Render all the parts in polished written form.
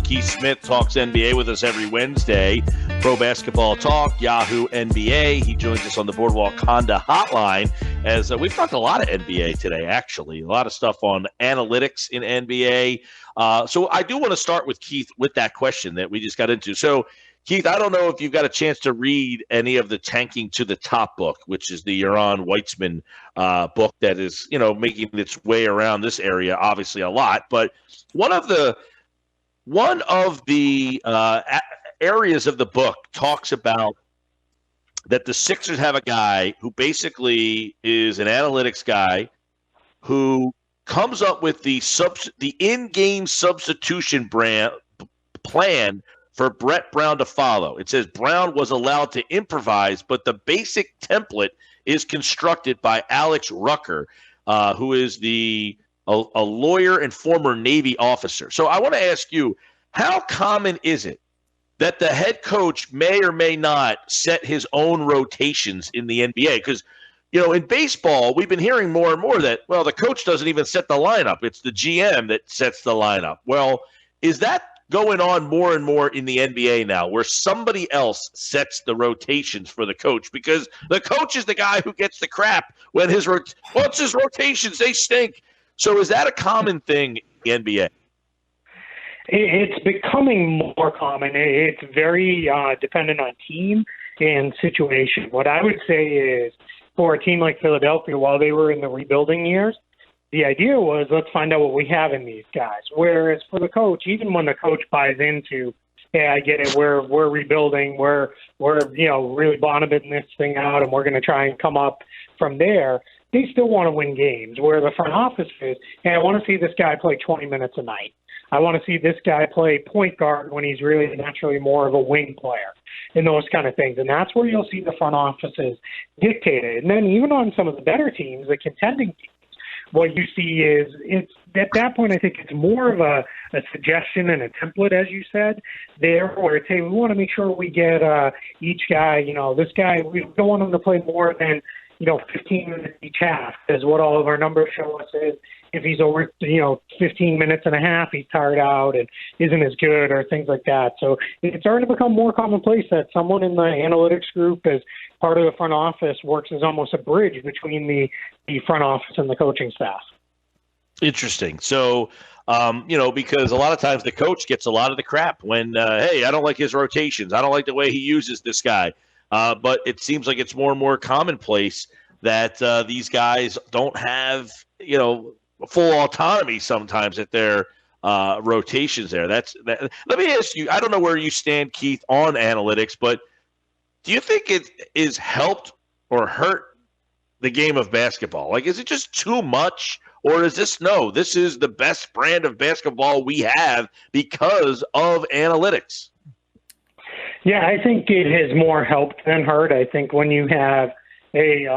Keith Smith talks NBA with us every Wednesday. Pro Basketball Talk, Yahoo NBA. He joins us on the Boardwalk Honda hotline as we've talked a lot of NBA today, actually. A lot of stuff on analytics in NBA. So I do want to start with Keith with that question that we just got into. So, Keith, I don't know if you've got a chance to read any of the Tanking to the Top book, which is the Yaron Weitzman book that is, making its way around this area, obviously a lot. But one of the areas of the book talks about that the Sixers have a guy who basically is an analytics guy who comes up with the in-game substitution plan for Brett Brown to follow. It says Brown was allowed to improvise, but the basic template is constructed by Alex Rucker, who is a lawyer and former Navy officer. So I want to ask you, how common is it that the head coach may or may not set his own rotations in the NBA? Because, in baseball, we've been hearing more and more that, the coach doesn't even set the lineup. It's the GM that sets the lineup. Well, is that going on more and more in the NBA now, where somebody else sets the rotations for the coach? Because the coach is the guy who gets the crap when his rotations, they stink. So is that a common thing in the NBA? It's becoming more common. It's very dependent on team and situation. What I would say is, for a team like Philadelphia, while they were in the rebuilding years, the idea was, let's find out what we have in these guys. Whereas for the coach, even when the coach buys into, hey, I get it, we're rebuilding, we're really bottoming this thing out, and we're going to try and come up from there, they still want to win games. Where the front office is, hey, I want to see this guy play 20 minutes a night. I want to see this guy play point guard when he's really naturally more of a wing player, and those kind of things. And that's where you'll see the front offices dictate it. And then even on some of the better teams, the contending teams, what you see is, it's at that point, I think it's more of a suggestion and a template, as you said, there, where it's, hey, we want to make sure we get each guy, this guy, we don't want him to play more than, 15 minutes each half, is what all of our numbers show us is. If he's over, 15 minutes and a half, he's tired out and isn't as good, or things like that. So it's starting to become more commonplace that someone in the analytics group, as part of the front office, works as almost a bridge between the front office and the coaching staff. Interesting. So, because a lot of times the coach gets a lot of the crap when, hey, I don't like his rotations. I don't like the way he uses this guy. But it seems like it's more and more commonplace that these guys don't have, full autonomy sometimes at their rotations there. Let me ask you, I don't know where you stand, Keith, on analytics, but do you think it is helped or hurt the game of basketball? Like, is it just too much, or is this is the best brand of basketball we have because of analytics? Yeah, I think it has more helped than hurt. I think when you have a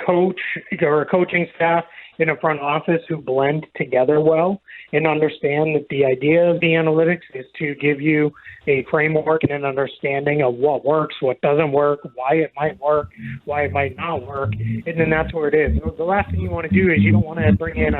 coach or a coaching staff in a front office who blend together well and understand that the idea of the analytics is to give you a framework and an understanding of what works, what doesn't work, why it might work, why it might not work, and then that's where it is. The last thing you want to do is you don't want to bring in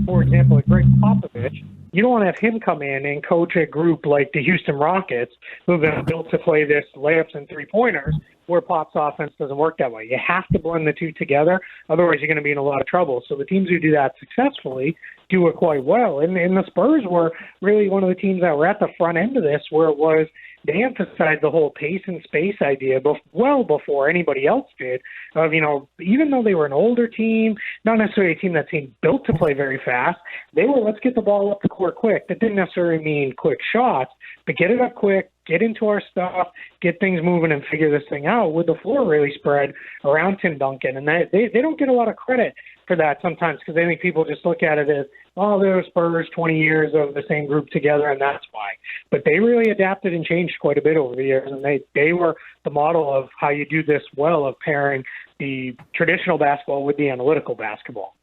for example, a Greg Popovich. You don't want to have him come in and coach a group like the Houston Rockets, who've been built to play this layups and three-pointers, where Pop's offense doesn't work that way. You have to blend the two together, otherwise you're going to be in a lot of trouble. So the teams who do that successfully do it quite well. And the Spurs were really one of the teams that were at the front end of this, where it was they emphasized the whole pace and space idea well before anybody else did. Of, even though they were an older team, not necessarily a team that seemed built to play very fast, they were, let's get the ball up the court quick. That didn't necessarily mean quick shots, but get it up quick, get into our stuff, get things moving, and figure this thing out, with the floor really spread around Tim Duncan. And they don't get a lot of credit for that sometimes, because I think people just look at it as, oh, they're Spurs, 20 years of the same group together, and that's why. But they really adapted and changed quite a bit over the years, and they were the model of how you do this well, of pairing the traditional basketball with the analytical basketball.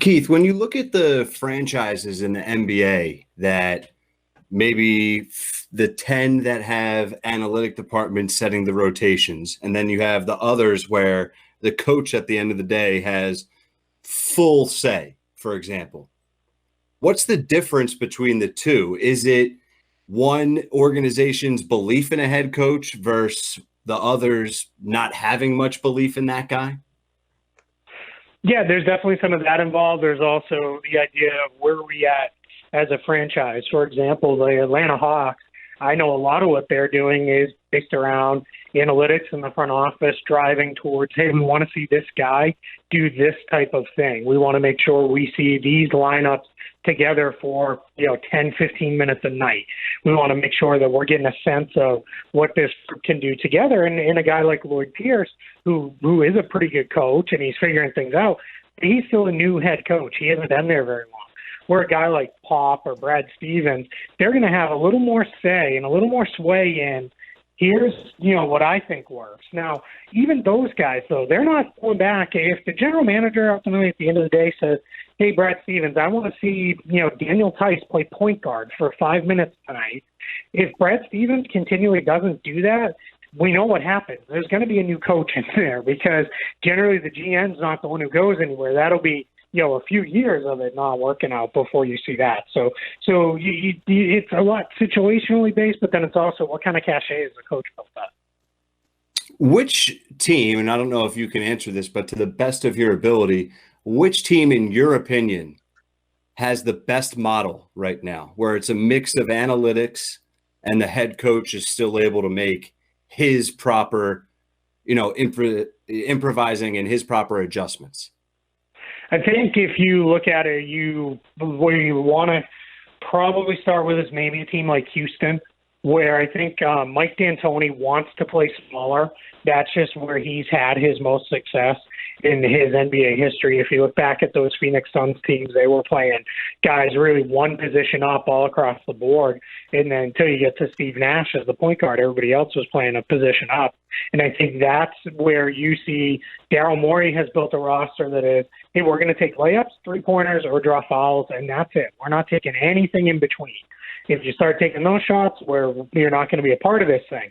Keith, when you look at the franchises in the NBA that maybe the 10 that have analytic departments setting the rotations, and then you have the others where the coach at the end of the day has full say, for example, What's the difference between the two? Is it one organization's belief in a head coach versus the others not having much belief in that guy? Yeah, there's definitely some of that involved. There's also the idea of where are we at as a franchise. For example, the Atlanta Hawks, I know a lot of what they're doing is based around analytics in the front office driving towards, hey, we want to see this guy do this type of thing. We want to make sure we see these lineups together for 10, 15 minutes a night. We want to make sure that we're getting a sense of what this group can do together. And a guy like Lloyd Pierce, who is a pretty good coach and he's figuring things out, he's still a new head coach. He hasn't been there very long. Where a guy like Pop or Brad Stevens, they're going to have a little more say and a little more sway in here's, what I think works. Now, even those guys, though, they're not going back. If the general manager ultimately at the end of the day says, hey, Brad Stevens, I want to see, Daniel Tice play point guard for 5 minutes tonight. If Brad Stevens continually doesn't do that, we know what happens. There's going to be a new coach in there because generally the GM's not the one who goes anywhere. That'll be, a few years of it not working out before you see that. So it's a lot situationally based, but then it's also what kind of cachet is the coach built up. Which team, and I don't know if you can answer this, but to the best of your ability, which team, in your opinion, has the best model right now, where it's a mix of analytics and the head coach is still able to make his proper, improvising and his proper adjustments? I think if you look at it, where you want to probably start with is maybe a team like Houston, where I think Mike D'Antoni wants to play smaller. That's just where he's had his most success in his NBA history. If you look back at those Phoenix Suns teams, they were playing guys really one position up all across the board. And then until you get to Steve Nash as the point guard, everybody else was playing a position up. And I think that's where you see Daryl Morey has built a roster that is, hey, we're going to take layups, three-pointers, or draw fouls, and that's it. We're not taking anything in between. If you start taking those shots, you're not going to be a part of this thing.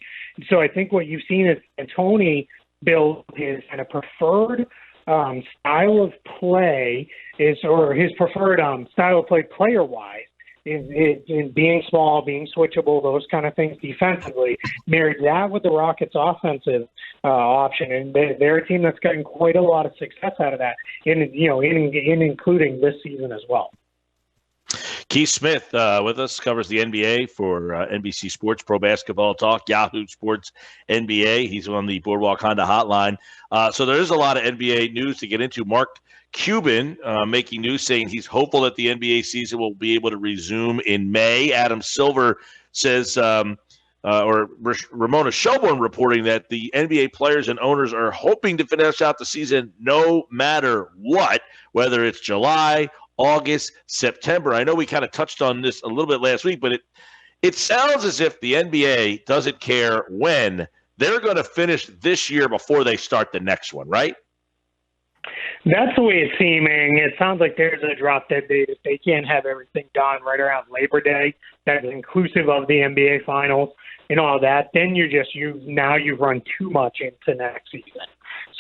So I think what you've seen is Tony build his kind of preferred style of play or his preferred style of play player-wise is being small, being switchable, those kind of things defensively. Married that with the Rockets' offensive option, and they're a team that's gotten quite a lot of success out of that, in including this season as well. Keith Smith with us, covers the NBA for NBC Sports, Pro Basketball Talk, Yahoo Sports NBA. He's on the Boardwalk Honda hotline. So there is a lot of NBA news to get into. Mark Cuban making news saying he's hopeful that the NBA season will be able to resume in May. Adam Silver says, or Ramona Shelburne reporting that the NBA players and owners are hoping to finish out the season no matter what, whether it's July, August, September. I know we kind of touched on this a little bit last week, but it sounds as if the NBA doesn't care when. They're going to finish this year before they start the next one, right? That's the way it's seeming. It sounds like there's a drop-dead date. If they can't have everything done right around Labor Day, that is inclusive of the NBA Finals and all that, then you've run too much into next season.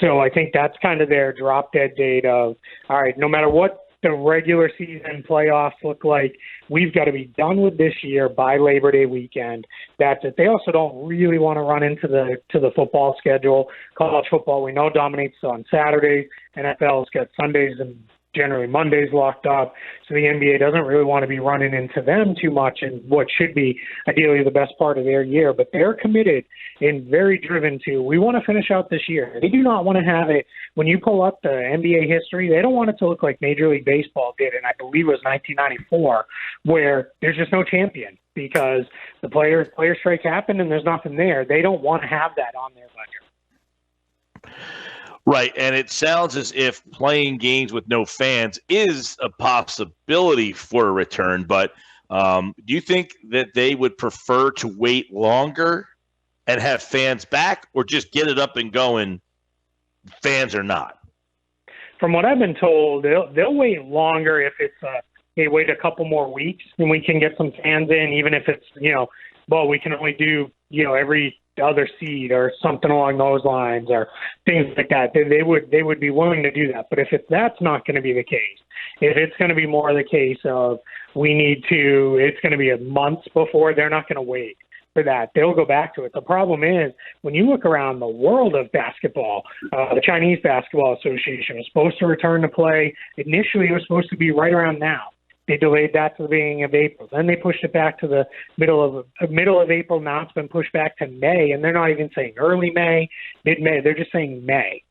So I think that's kind of their drop-dead date of, all right, no matter what the regular season playoffs look like, we've got to be done with this year by Labor Day weekend. That's it. They also don't really want to run into the football schedule. College football, we know, dominates on Saturdays. NFL's got Sundays and generally Mondays locked up. So the NBA doesn't really want to be running into them too much in what should be ideally the best part of their year. But they're committed and very driven to, we want to finish out this year. They do not want to have it. When you pull up the NBA history, they don't want it to look like Major League Baseball did, and I believe it was 1994, where there's just no champion because the player strike happened and there's nothing there. They don't want to have that on their budget. Right, and it sounds as if playing games with no fans is a possibility for a return, but do you think that they would prefer to wait longer and have fans back, or just get it up and going, fans or not? From what I've been told, they'll wait longer if it's they wait a couple more weeks and we can get some fans in, even if it's, we can only do, every other seed or something along those lines or things like that. They would be willing to do that. But if that's not going to be the case, If it's going to be more the case of it's going to be a month before, they're not going to wait for that. They'll go back to it. The problem is when you look around the world of basketball, the Chinese Basketball Association was supposed to return to play. Initially, it was supposed to be right around now. They delayed that to the beginning of April. Then they pushed it back to the middle of April. Now it's been pushed back to May, and they're not even saying early May, mid-May. They're just saying May.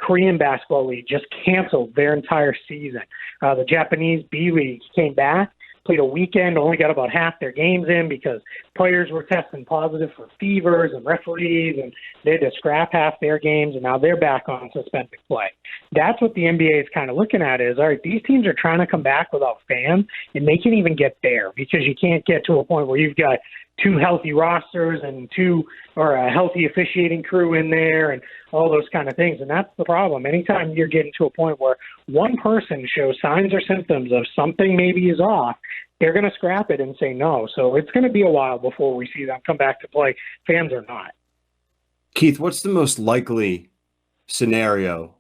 Korean Basketball League just canceled their entire season. The Japanese B League came back, played a weekend, only got about half their games in because players were testing positive for fevers and referees, and they had to scrap half their games, and now they're back on suspended play. That's what the NBA is kind of looking at is, all right, these teams are trying to come back without fans, and they can even get there because you can't get to a point where you've got two healthy rosters and a healthy officiating crew in there and all those kind of things. And that's the problem. Anytime you're getting to a point where one person shows signs or symptoms of something maybe is off, they're going to scrap it and say no. So it's going to be a while before we see them come back to play, fans or not. Keith, what's the most likely scenario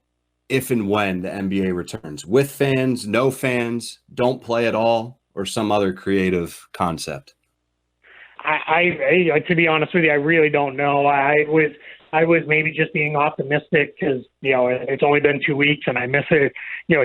if and when the NBA returns? With fans, no fans, don't play at all, or some other creative concept? I to be honest with you, I really don't know. I was maybe just being optimistic because, it's only been 2 weeks and I miss it,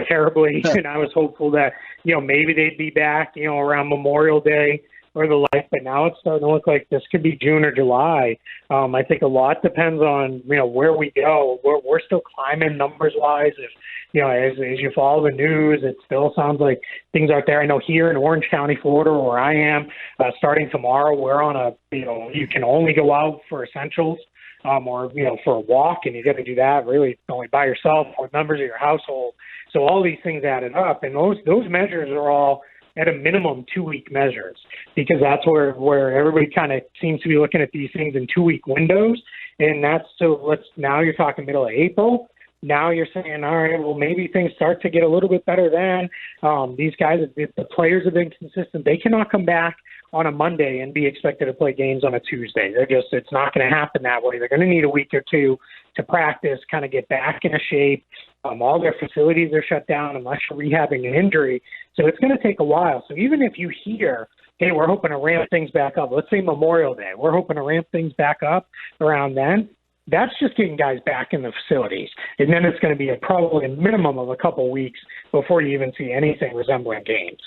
terribly. And I was hopeful that, maybe they'd be back, around Memorial Day or the like. But now it's starting to look like this could be June or July. I think a lot depends on, where we go. We're still climbing numbers-wise. If, as you follow the news, it still sounds like things aren't there. I know here in Orange County, Florida, where I am, starting tomorrow, we're on you can only go out for essentials. Or for a walk, and you got to do that really only by yourself or members of your household. So all these things added up, and those measures are all at a minimum 2-week measures, because that's where everybody kind of seems to be looking at these things in 2-week windows. And now you're talking middle of April. Now you're saying, all right, well, maybe things start to get a little bit better then. These guys, the players have been consistent. They cannot come back on a Monday and be expected to play games on a Tuesday. It's not going to happen that way. They're going to need a week or two to practice, kind of get back into shape. All their facilities are shut down unless you're rehabbing an injury. So it's going to take a while. So even if you hear, hey, we're hoping to ramp things back up, let's say Memorial Day, we're hoping to ramp things back up around then, that's just getting guys back in the facilities. And then it's going to be probably a minimum of a couple weeks before you even see anything resembling games.